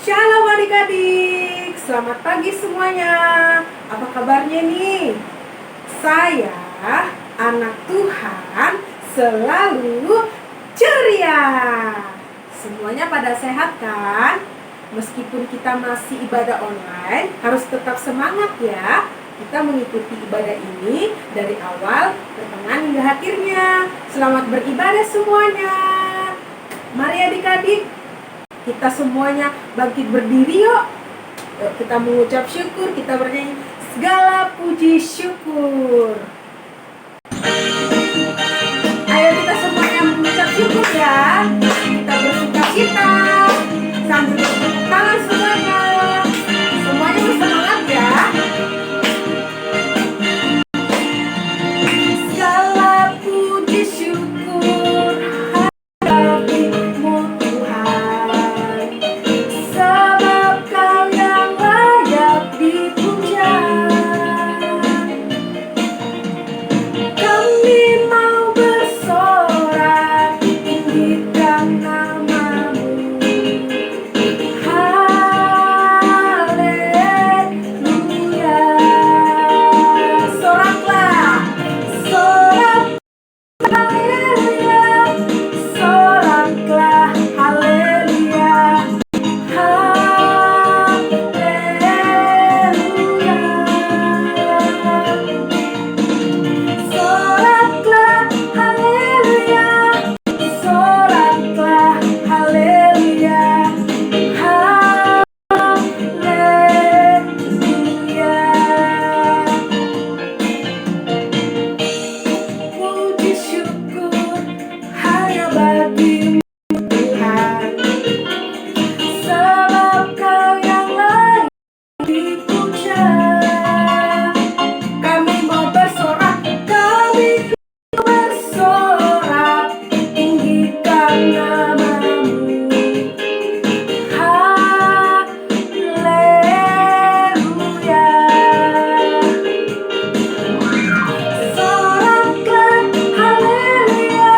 Shalom adik-adik, selamat pagi semuanya. Apa kabarnya nih? Saya, anak Tuhan, selalu ceria. Semuanya pada sehat kan? Meskipun kita masih ibadah online, harus tetap semangat ya. Kita mengikuti ibadah ini dari awal, pertengahan hingga akhirnya. Selamat beribadah semuanya. Mari adik-adik, kita semuanya bangkit berdiri yuk. Yuk kita mengucap syukur, kita bernyanyi segala puji syukur. Ayo kita semuanya mengucap syukur ya. Kita bersuka-cita sambil bertepuk tangan semuanya. Semuanya bersemangat ya. Segala puji syukur bagimu Tuhan, sebab Kau yang layak dipuja. Kami mau bersorak tinggikan nama-Mu. Haleluya. Soraklah, sorak, haleluya. Soraklah, haleluya. Haleluya. Soraklah, haleluya. Soraklah, haleluya. Haleluya. Puji syukur hanya bagi Tuhan, sebab Kau yang layak dipuja. Kami mau bersorak, kami bersorak tinggikan nama-Mu. Haleluya. Soraklah, haleluya.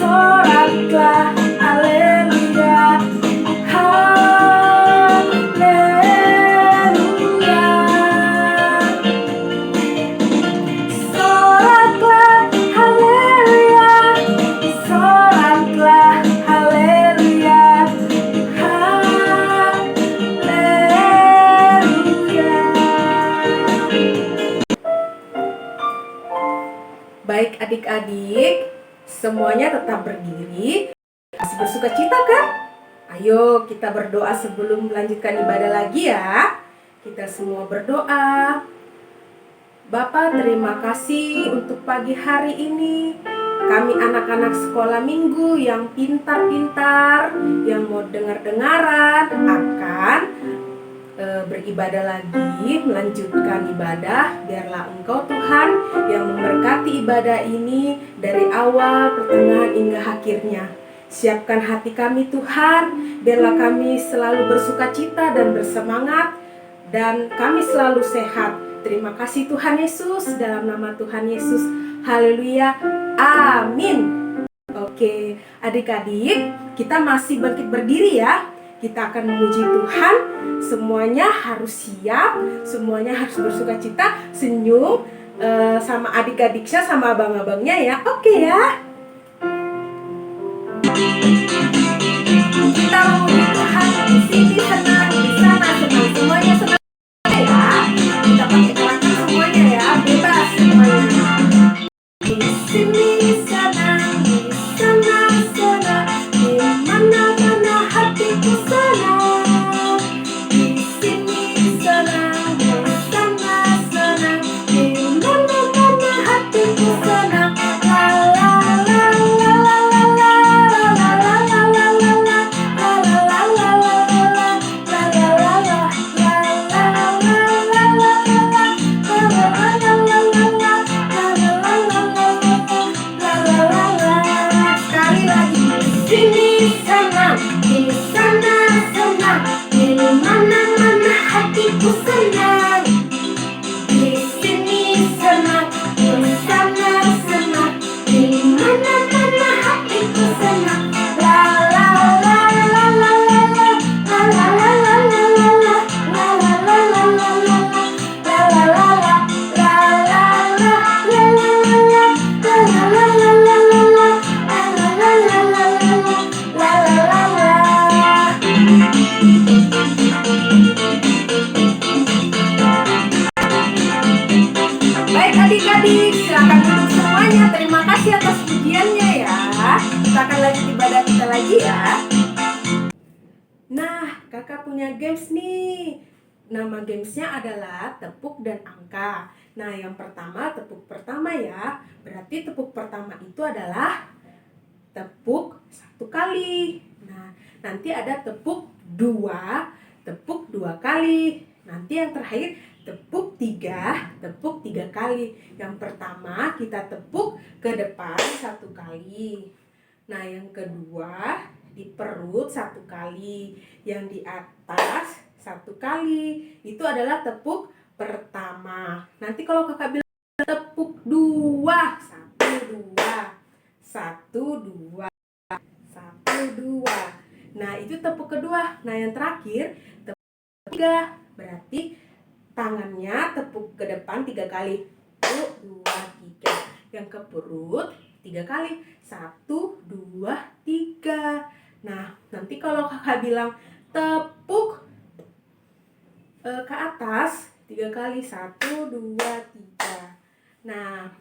Soraklah, haleluya. Haleluya. Soraklah, haleluya. Soraklah, haleluya. Haleluya. Baik adik-adik, semuanya tetap berdiri. Masih bersuka cita kan? Ayo kita berdoa sebelum melanjutkan ibadah lagi ya. Kita semua berdoa. Bapa, terima kasih untuk pagi hari ini. Kami anak-anak sekolah minggu yang pintar-pintar, yang mau dengar-dengaran akan beribadah lagi, melanjutkan ibadah. Biarlah Engkau Tuhan yang memberkati ibadah ini dari awal, pertengahan hingga akhirnya. Siapkan hati kami Tuhan, biarlah kami selalu bersukacita dan bersemangat, dan kami selalu sehat. Terima kasih Tuhan Yesus, dalam nama Tuhan Yesus. Haleluya, amin. Oke, adik-adik, kita masih bangkit berdiri ya. Kita akan memuji Tuhan. Semuanya harus siap, semuanya harus bersukacita, senyum sama adik-adiknya, sama abang-abangnya ya. Oke ya. Kita memuji Tuhan di sini senang, di sana senang, semuanya senang ya. Kita pakai kelakar semuanya ya, bebas semuanya. Di sini senang, di sana senang, di mana-mana hatiku senang. Di sini senang, di sana senang, di mana-mana hatiku senang. La la la la la la la la la. kakak punya games nih. Nama gamesnya adalah tepuk dan angka. Nah, yang pertama tepuk pertama ya. Berarti tepuk pertama itu adalah tepuk 1 kali. Nah, nanti ada tepuk 2, tepuk 2 kali. Nanti yang terakhir tepuk 3 kali. Yang pertama kita tepuk ke depan 1 kali. Nah, yang kedua di perut 1 kali, yang di atas 1 kali. Itu adalah tepuk pertama. Nanti kalau kakak bilang tepuk 2, 1 2, 1 2. Nah, itu tepuk kedua. Nah, yang terakhir tepuk 3. Berarti tangannya tepuk ke depan 3 kali. 1 2 3. Yang ke perut 3 kali. 1 2 3. Nah, nanti kalau kakak bilang tepuk ke atas 3 kali. 1 2 3. Nah,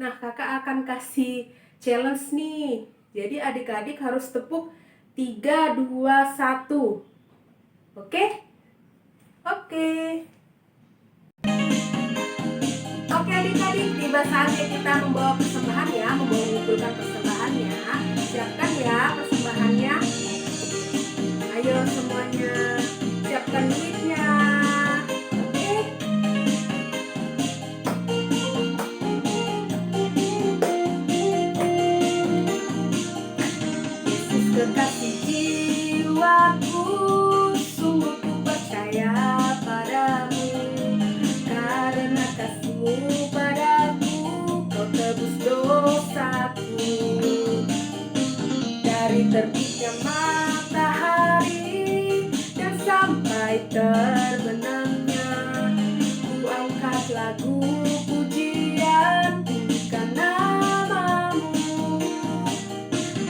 kakak akan kasih challenge nih. Jadi adik-adik harus tepuk 3 2 1. Oke? Oke. Oke adik-adik, tiba saatnya kita membawa persembahan ya, mengumpulkan persembahannya. Siapkan ya persembahannya. Ayo semuanya, siapkan duitnya. Oke? Yesus kekasih jiwaku, sungguh ku percaya padamu. Karena kasih-Mu padaku, Kau tebus dosaku. Dari terbitnya matahari dan sampai terbenamnya, ku angkat lagu pujian, tinggikan nama-Mu.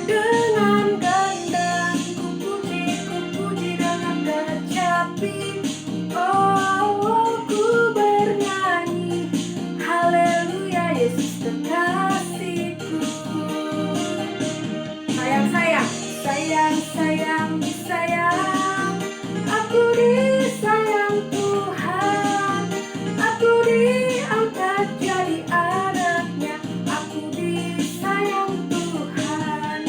Dengan gendang ku puji dengan kecapi. Oh, ku bernyanyi haleluya, Yesus kekasihku. Sayang, disayang, aku disayang Tuhan. Aku diangkat jadi anaknya, aku disayang Tuhan.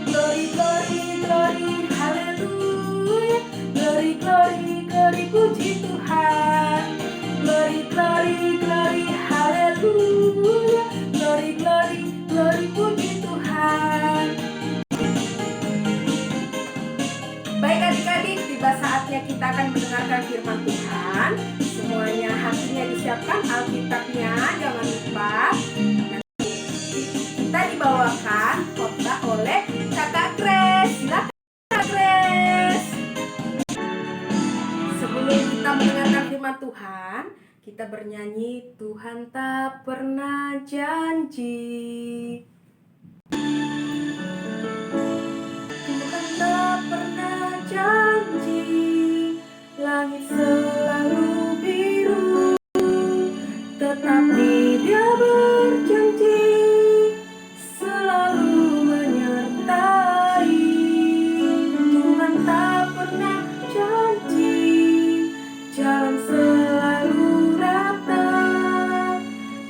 Glory, glory, glory, haleluya. Glory, glory, glory, puji Tuhan. Glory, glory, glory, haleluya. Glory, glory, glory, puji Tuhan. Baik adik-adik, tiba saatnya kita akan mendengarkan firman Tuhan. Semuanya hatinya disiapkan, Alkitabnya jangan lupa. Nanti kita dibawakan khotbah oleh Kakak Grace. Silakan Kakak Grace. Sebelum kita mendengarkan firman Tuhan, kita bernyanyi Tuhan tak pernah janji. Tuhan tak pernah janji langit selalu biru, tetapi Dia berjanji selalu menyertai. Tuhan tak pernah janji jalan selalu rata,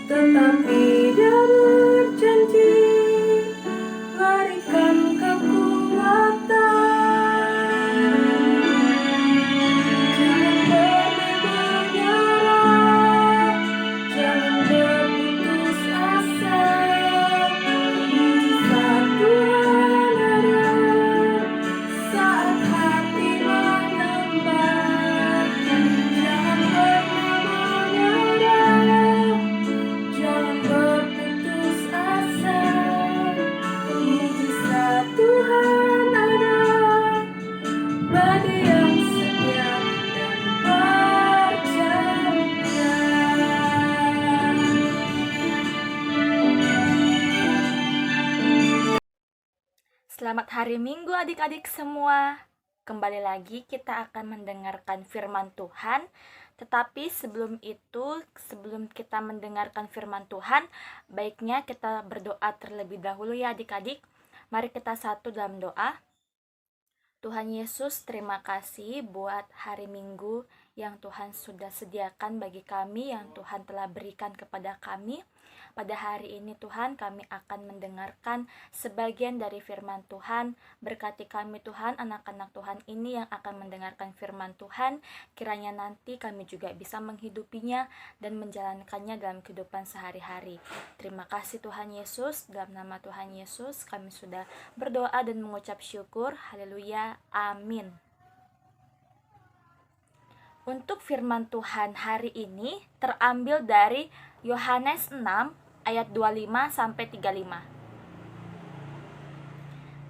tetapi Dia berjanji berikan kekuatan. Jangan pernah menyerah, jangan berputus asa. Mujizat Tuhan ada saat hati menyembah. Jangan pernah menyerah, jangan berputus asa. Mujizat Tuhan ada bagi yang setia dan percaya. Selamat hari Minggu adik-adik semua. Kembali lagi kita akan mendengarkan firman Tuhan. Tetapi sebelum itu, sebelum kita mendengarkan firman Tuhan, baiknya kita berdoa terlebih dahulu ya adik-adik. Mari kita satu dalam doa. Tuhan Yesus, terima kasih buat hari Minggu yang Tuhan sudah sediakan bagi kami, yang Tuhan telah berikan kepada kami. Pada hari ini Tuhan, kami akan mendengarkan sebagian dari firman Tuhan. Berkati kami Tuhan, anak-anak Tuhan ini yang akan mendengarkan firman Tuhan. Kiranya nanti kami juga bisa menghidupinya dan menjalankannya dalam kehidupan sehari-hari. Terima kasih Tuhan Yesus, dalam nama Tuhan Yesus kami sudah berdoa dan mengucap syukur. Haleluya, amin. Untuk firman Tuhan hari ini terambil dari Yohanes 6 ayat 25 sampai 35.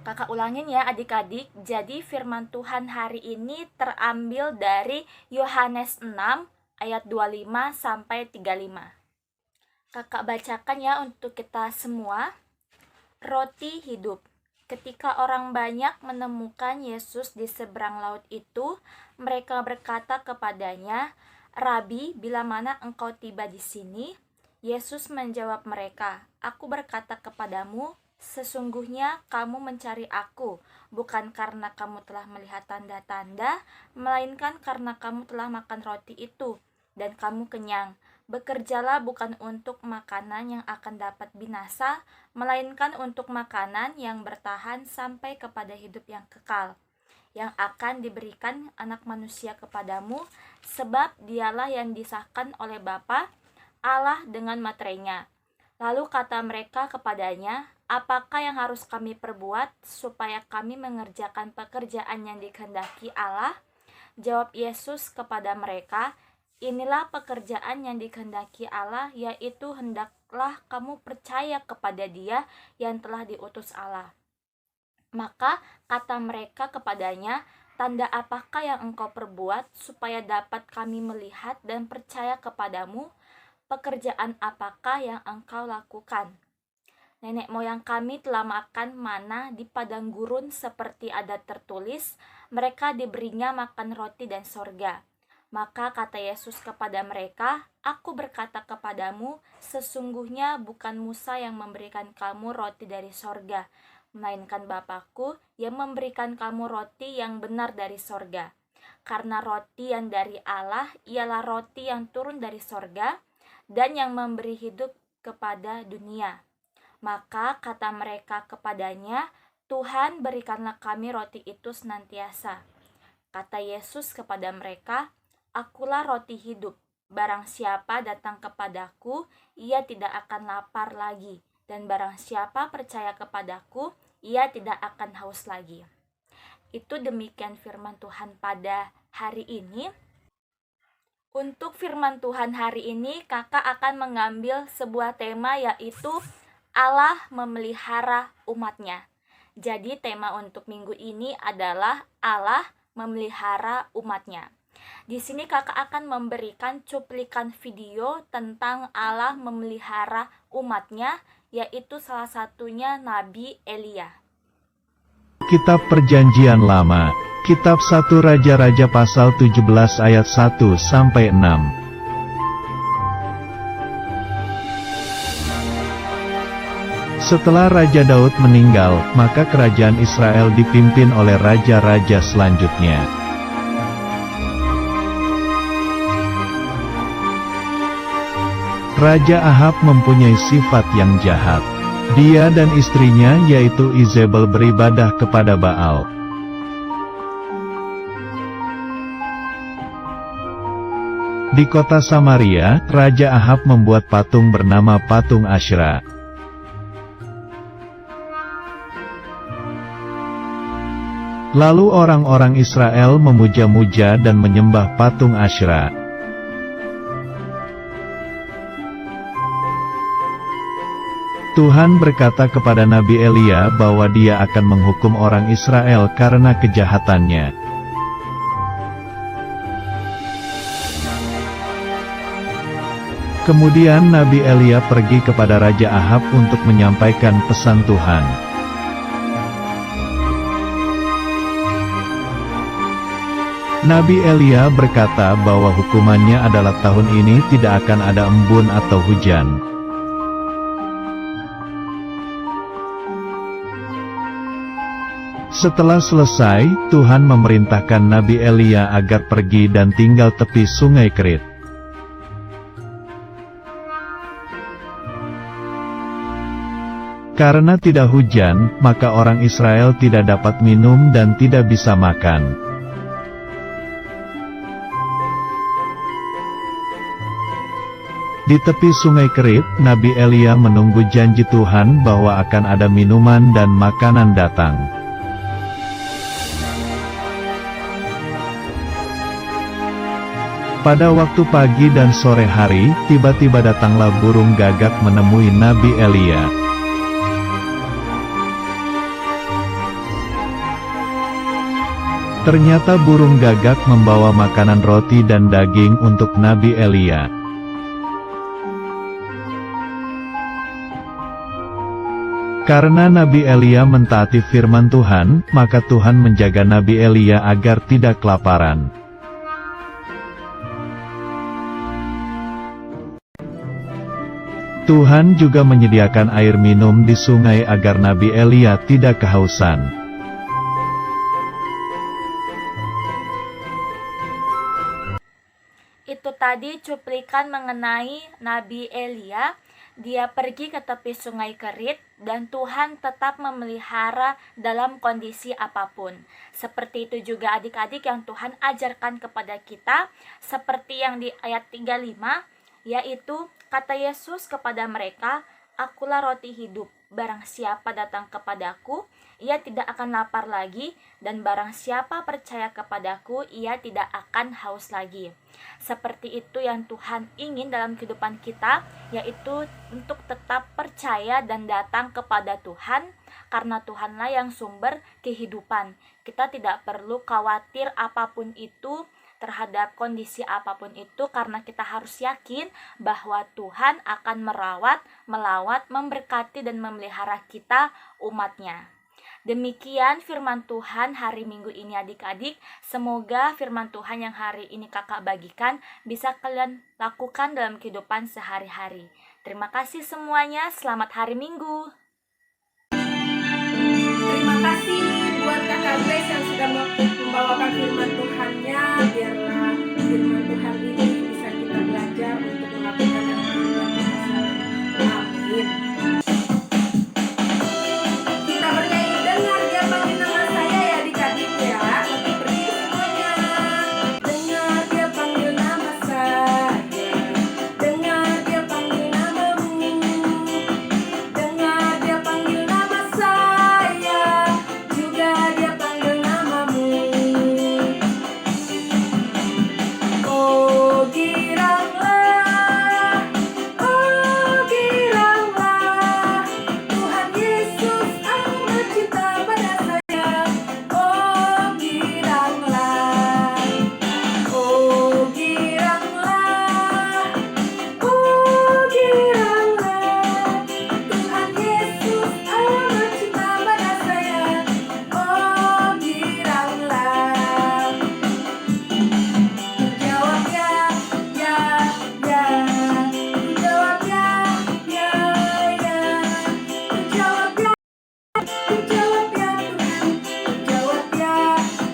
Kakak ulangin ya adik-adik. Jadi firman Tuhan hari ini terambil dari Yohanes 6 ayat 25 sampai 35. Kakak bacakan ya untuk kita semua. Roti hidup. Ketika orang banyak menemukan Yesus di seberang laut itu, mereka berkata kepadanya, "Rabi, bila mana engkau tiba di sini?" Yesus menjawab mereka, "Aku berkata kepadamu, sesungguhnya kamu mencari aku, bukan karena kamu telah melihat tanda-tanda, melainkan karena kamu telah makan roti itu, dan kamu kenyang. Bekerjalah bukan untuk makanan yang akan dapat binasa, melainkan untuk makanan yang bertahan sampai kepada hidup yang kekal, yang akan diberikan Anak Manusia kepadamu, sebab dialah yang disahkan oleh Bapa Allah dengan materainya." Lalu kata mereka kepadanya, "Apakah yang harus kami perbuat supaya kami mengerjakan pekerjaan yang dikehendaki Allah?" Jawab Yesus kepada mereka, "Inilah pekerjaan yang dikehendaki Allah, yaitu hendaklah kamu percaya kepada Dia yang telah diutus Allah." Maka kata mereka kepadanya, "Tanda apakah yang engkau perbuat supaya dapat kami melihat dan percaya kepadamu? Pekerjaan apakah yang engkau lakukan? Nenek moyang kami telah makan mana di padang gurun seperti ada tertulis, mereka diberinya makan roti dan sorga." Maka kata Yesus kepada mereka, "Aku berkata kepadamu, sesungguhnya bukan Musa yang memberikan kamu roti dari sorga, melainkan Bapa-Ku yang memberikan kamu roti yang benar dari sorga. Karena roti yang dari Allah ialah roti yang turun dari sorga, dan yang memberi hidup kepada dunia." Maka kata mereka kepadanya, "Tuhan, berikanlah kami roti itu senantiasa." Kata Yesus kepada mereka, "Akulah roti hidup. Barang siapa datang kepadaku, ia tidak akan lapar lagi. Dan barang siapa percaya kepadaku, ia tidak akan haus lagi." Itu demikian firman Tuhan pada hari ini. Untuk firman Tuhan hari ini, kakak akan mengambil sebuah tema, yaitu Allah memelihara umatnya. Jadi tema untuk minggu ini adalah Allah memelihara umatnya. Di sini kakak akan memberikan cuplikan video tentang Allah memelihara umatnya, yaitu salah satunya Nabi Elia. Kitab Perjanjian Lama, Kitab 1 Raja-Raja pasal 17 ayat 1-6. Setelah Raja Daud meninggal, maka kerajaan Israel dipimpin oleh raja-raja selanjutnya. Raja Ahab mempunyai sifat yang jahat. Dia dan istrinya yaitu Izebel beribadah kepada Baal. Di kota Samaria, Raja Ahab membuat patung bernama patung Asyera. Lalu orang-orang Israel memuja-muja dan menyembah patung Asyera. Tuhan berkata kepada Nabi Elia bahwa Dia akan menghukum orang Israel karena kejahatannya. Kemudian Nabi Elia pergi kepada Raja Ahab untuk menyampaikan pesan Tuhan. Nabi Elia berkata bahwa hukumannya adalah tahun ini tidak akan ada embun atau hujan. Setelah selesai, Tuhan memerintahkan Nabi Elia agar pergi dan tinggal tepi sungai Kerit. Karena tidak hujan, maka orang Israel tidak dapat minum dan tidak bisa makan. Di tepi sungai Kerit, Nabi Elia menunggu janji Tuhan bahwa akan ada minuman dan makanan datang. Pada waktu pagi dan sore hari, tiba-tiba datanglah burung gagak menemui Nabi Elia. Ternyata burung gagak membawa makanan roti dan daging untuk Nabi Elia. Karena Nabi Elia mentaati firman Tuhan, maka Tuhan menjaga Nabi Elia agar tidak kelaparan. Tuhan juga menyediakan air minum di sungai agar Nabi Elia tidak kehausan. Itu tadi cuplikan mengenai Nabi Elia. Dia pergi ke tepi sungai Kerit dan Tuhan tetap memelihara dalam kondisi apapun. Seperti itu juga adik-adik yang Tuhan ajarkan kepada kita, seperti yang di ayat 35, yaitu kata Yesus kepada mereka, "Akulah roti hidup, barang siapa datang kepadaku, ia tidak akan lapar lagi, dan barang siapa percaya kepadaku, ia tidak akan haus lagi." Seperti itu yang Tuhan ingin dalam kehidupan kita, yaitu untuk tetap percaya dan datang kepada Tuhan, karena Tuhanlah yang sumber kehidupan. Kita tidak perlu khawatir apapun itu, terhadap kondisi apapun itu, karena kita harus yakin bahwa Tuhan akan merawat, melawat, memberkati, dan memelihara kita, umatnya. Demikian firman Tuhan hari Minggu ini adik-adik. Semoga firman Tuhan yang hari ini kakak bagikan bisa kalian lakukan dalam kehidupan sehari-hari. Terima kasih semuanya, selamat hari Minggu. Terima kasih buat kakak Grace yang sudah membawakan firman Tuhannya. Biarlah firman Tuhan ini bisa kita belajar untuk melakukan yang Tuhan selalu. Amin. Kita bernyanyi dengar dia panggil nama saya ya adik-adik ya. Nanti pergi semuanya. Dengar dia panggil nama saya. Dengar dia panggil namamu. Dengar dia panggil nama saya. Juga dia panggil namamu. Oh giranglah, Tuhan Yesus amat cinta pada saya. Oh giranglah, Tuhan Yesus amat cinta pada saya. Oh giranglah. Jawab ya, ya, ya. Jawab ya, ya, ya. Jawab ya, jawab ya Tuhan. Jawab ya,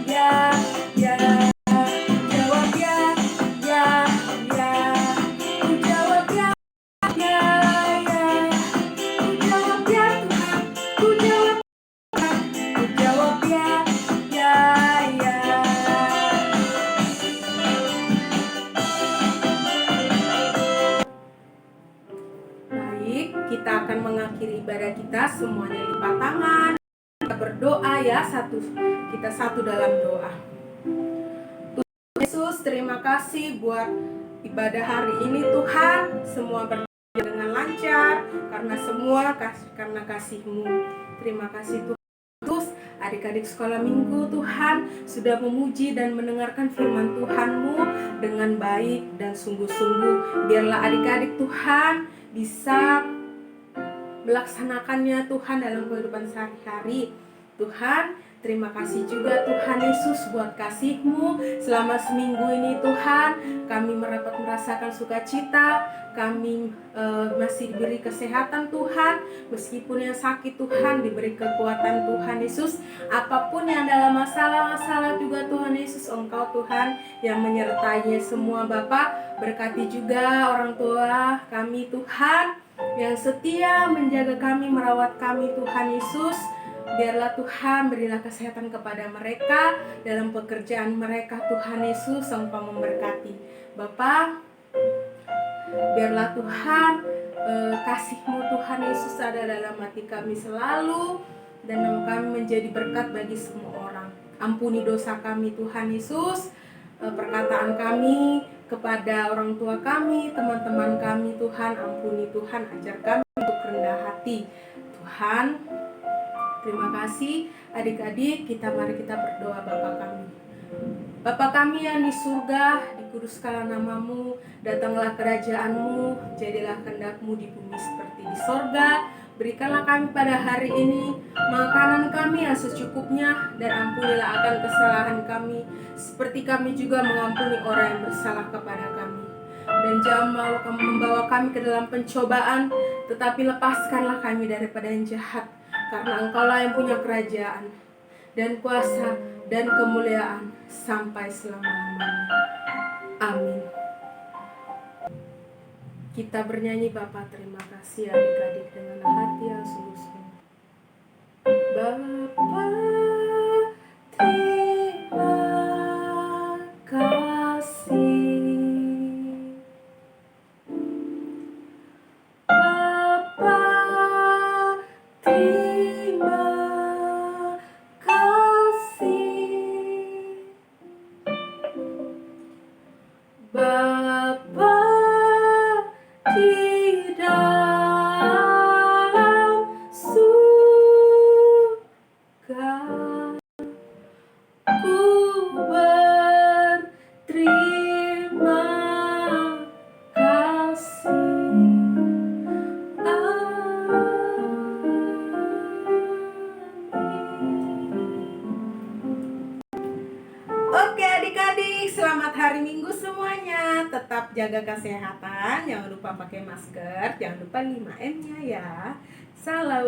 ya, ya. Jawab ya, ya, ya. Jawab ya, ya, ya. Jawab ya Tuhan. Jawab ya, ya, ya. Baik, kita akan mengakhiri ibadah kita, semuanya lipat tangan. Kita berdoa ya, kita satu dalam doa. Tuhan Yesus, terima kasih buat ibadah hari ini Tuhan. Semua berjalan dengan lancar karena kasih-Mu. Terima kasih Tuhan. Terus adik-adik sekolah minggu Tuhan sudah memuji dan mendengarkan firman Tuhan-Mu dengan baik dan sungguh-sungguh. Biarlah adik-adik Tuhan bisa melaksanakannya Tuhan dalam kehidupan sehari-hari. Tuhan, Terima kasih juga Tuhan Yesus buat kasih-Mu selama seminggu ini Tuhan. Kami merasakan sukacita, kami masih diberi kesehatan Tuhan. Meskipun yang sakit Tuhan diberi kekuatan Tuhan Yesus. Apapun yang dalam masalah-masalah juga Tuhan Yesus, Engkau Tuhan yang menyertainya semua Bapa. Berkati juga orang tua kami Tuhan yang setia menjaga kami, merawat kami Tuhan Yesus. Biarlah Tuhan berilah kesehatan kepada mereka dalam pekerjaan mereka Tuhan Yesus, Engkau memberkati Bapa. Biarlah Tuhan kasih-Mu Tuhan Yesus ada dalam hati kami selalu, dan nama kami menjadi berkat bagi semua orang. Ampuni dosa kami Tuhan Yesus, perkataan kami kepada orang tua kami, teman-teman kami Tuhan, ampuni Tuhan, ajar kami untuk rendah hati Tuhan. Terima kasih adik-adik, mari kita berdoa. Bapa kami, Bapa kami yang di surga, dikuduskanlah nama-Mu, datanglah kerajaan-Mu, jadilah kehendak-Mu di bumi seperti di sorga. Berikanlah kami pada hari ini makanan kami yang secukupnya, dan ampunilah akan kesalahan kami, seperti kami juga mengampuni orang yang bersalah kepada kami. Dan jangan membawa kami ke dalam pencobaan, tetapi lepaskanlah kami daripada yang jahat. Karena Engkaulah yang punya kerajaan dan kuasa dan kemuliaan sampai selama-lamanya. Amin. Kita bernyanyi Bapa terima kasih adik-adik dengan hati yang sungguh-sungguh. Bapa terima kasih. Bapa terima kasih. Bapa di dalam surga, ku berterima kasih. Oke adik-adik, selamat hari Minggu semuanya. Tetap jaga kesehatan, jangan lupa pakai masker, jangan lupa 5M-nya ya. Salam.